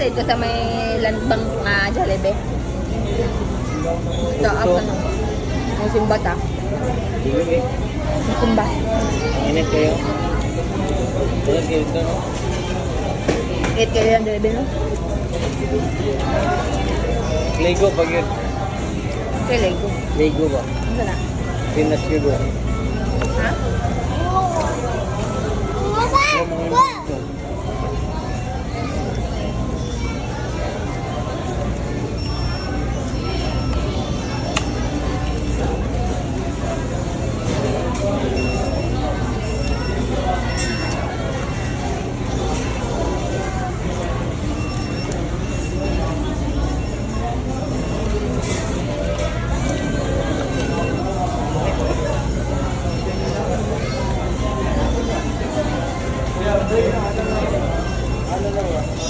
dito sa may landbang Jollibee. Ito, up ano. Ang simba ta. Sige. Ang simba. Init kayo. Tulad kayo ito, no? 8 kayo yung Jollibee, no? Lego pag yun. Kaya Lego. Lego ba? Ano na? Pinas Lego. Ha?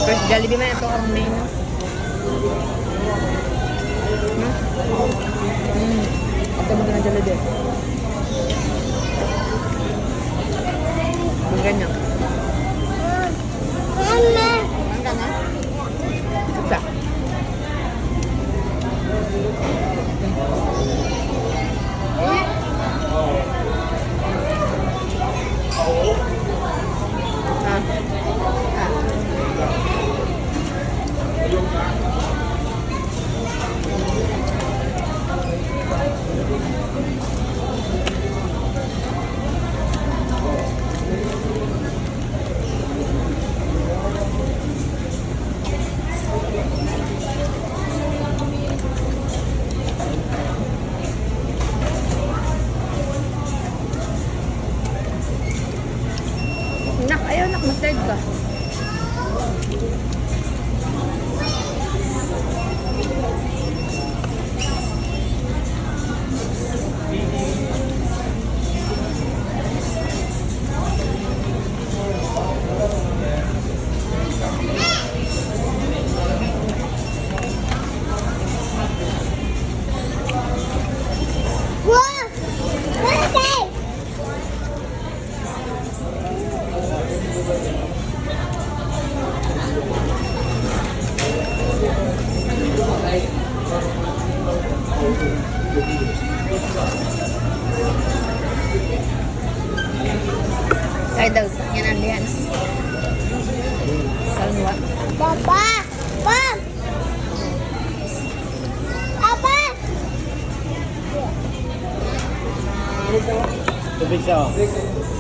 First Jollibee man ito ang main. Ito mo na Jollibee. Ang ganyan. Ang ganyan. Isa. Nak, ayaw nak, mustard ka. Ay daw, yan ang liyan. Salwa. Papa! Papa! Papa! Tubig siya, oh.